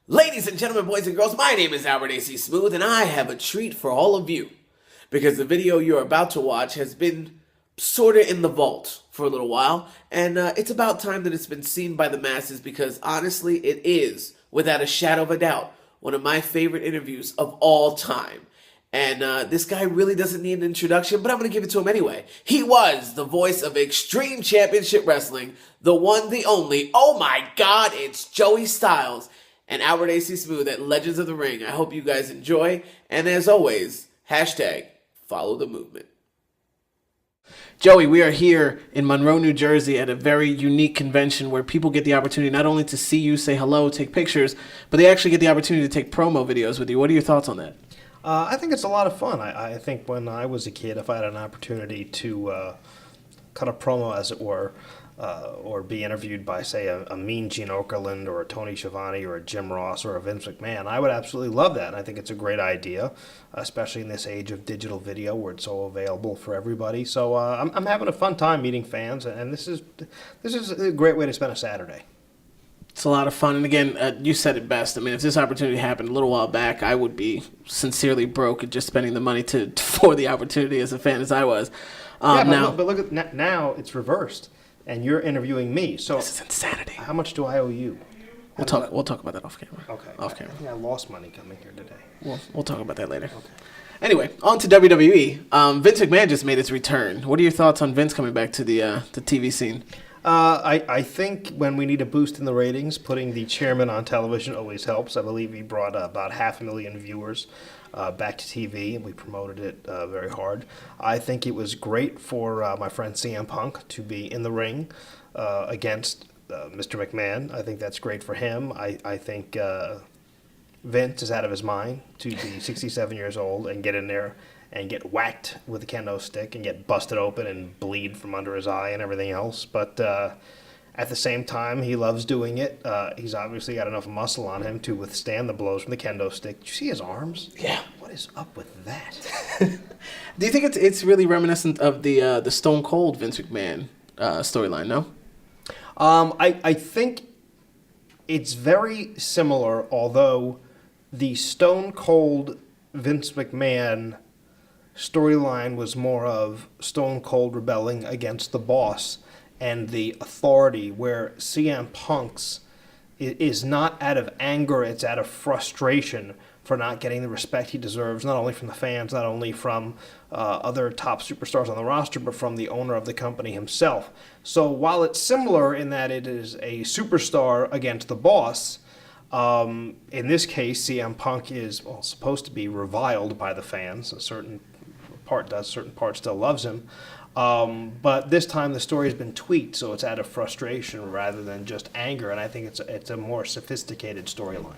Ladies and gentlemen, boys and girls, my name is Albert A.C. Smooth, and I have a treat for all of you. Because the video you're about to watch has been sorta in the vault for a little while, and it's about time that it's been seen by the masses because, honestly, it is, without a shadow of a doubt, one of my favorite interviews of all time. And this guy really doesn't need an introduction, but I'm going to give it to him anyway. He was the voice of Extreme Championship Wrestling, the one, the only, oh my god, it's Joey Styles, and Albert A.C. Smooth at Legends of the Ring. I hope you guys enjoy, and as always, hashtag follow the movement. Joey, we are here in Monroe, New Jersey at a very unique convention where people get the opportunity not only to see you, say hello, take pictures, but they actually get the opportunity to take promo videos with you. What are your thoughts on that? I think it's a lot of fun. I think when I was a kid, if I had an opportunity to cut a promo, as it were, or be interviewed by, say, a Mean Gene Okerlund or a Tony Schiavone or a Jim Ross or a Vince McMahon, I would absolutely love that. And I think it's a great idea, especially in this age of digital video where it's so available for everybody. So I'm having a fun time meeting fans, and this is a great way to spend a Saturday. It's a lot of fun. And again, you said it best. I mean, if this opportunity happened a little while back, I would be sincerely broke at just spending the money for the opportunity as a fan as I was. But look at now it's reversed, and you're interviewing me. So this is insanity. How much do I owe you? We'll talk about that off camera. Okay. Off camera. I think I lost money coming here today. We'll talk about that later. Okay. Anyway, on to WWE. Vince McMahon just made his return. What are your thoughts on Vince coming back to the TV scene? I think when we need a boost in the ratings, putting the chairman on television always helps. I believe he brought about 500,000 viewers back to TV, and we promoted it very hard. I think it was great for my friend CM Punk to be in the ring against Mr. McMahon. I think that's great for him. I think Vince is out of his mind to be 67 years old and get in there and get whacked with a kendo stick and get busted open and bleed from under his eye and everything else. But at the same time, he loves doing it. He's obviously got enough muscle on him to withstand the blows from the kendo stick. Did you see his arms? Yeah. What is up with that? Do you think it's really reminiscent of the Stone Cold Vince McMahon storyline, no? I think it's very similar, although the Stone Cold Vince McMahon storyline was more of Stone Cold rebelling against the boss and the authority, where CM Punk's is not out of anger, it's out of frustration for not getting the respect he deserves, not only from the fans, not only from other top superstars on the roster, but from the owner of the company himself. So while it's similar in that it is a superstar against the boss, in this case, CM Punk is supposed to be reviled by the fans. A certain part still loves him. But this time the story has been tweaked, so it's out of frustration rather than just anger, and I think it's a more sophisticated storyline.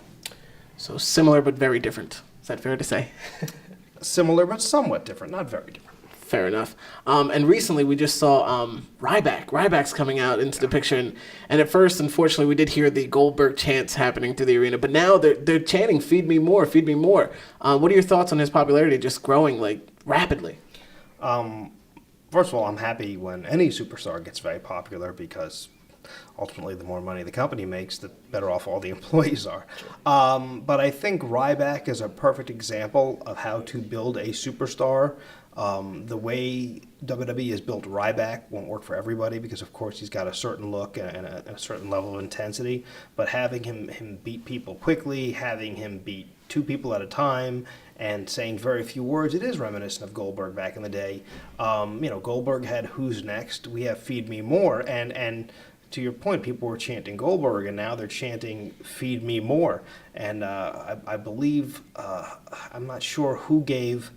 So similar but very different. Is that fair to say? Similar but somewhat different, not very different. Fair enough. And recently we just saw Ryback. Ryback's coming out into the picture, and at first, unfortunately, we did hear the Goldberg chants happening through the arena, but now they're chanting, "Feed me more, feed me more." What are your thoughts on his popularity just growing like rapidly? First of all, I'm happy when any superstar gets very popular because ultimately the more money the company makes, the better off all the employees are. But I think Ryback is a perfect example of how to build a superstar. The way WWE has built Ryback won't work for everybody because, of course, he's got a certain look and a certain level of intensity. But having him beat people quickly, having him beat two people at a time, and saying very few words, it is reminiscent of Goldberg back in the day. Goldberg had "Who's Next?" We have "Feed Me More," and to your point, people were chanting Goldberg, and now they're chanting "Feed Me More." And I believe, I'm not sure who gave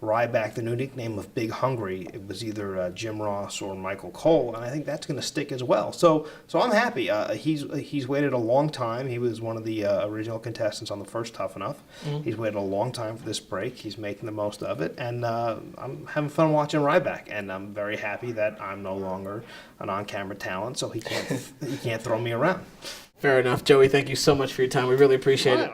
Ryback the new nickname of Big Hungry. It was either Jim Ross or Michael Cole, and I think that's going to stick as well. So I'm happy. He's waited a long time. He was one of the original contestants on the first Tough Enough. Mm-hmm. He's waited a long time for this break. He's making the most of it, and I'm having fun watching Ryback. And I'm very happy that I'm no longer an on-camera talent, so he can't throw me around. Fair enough, Joey. Thank you so much for your time. We really appreciate it.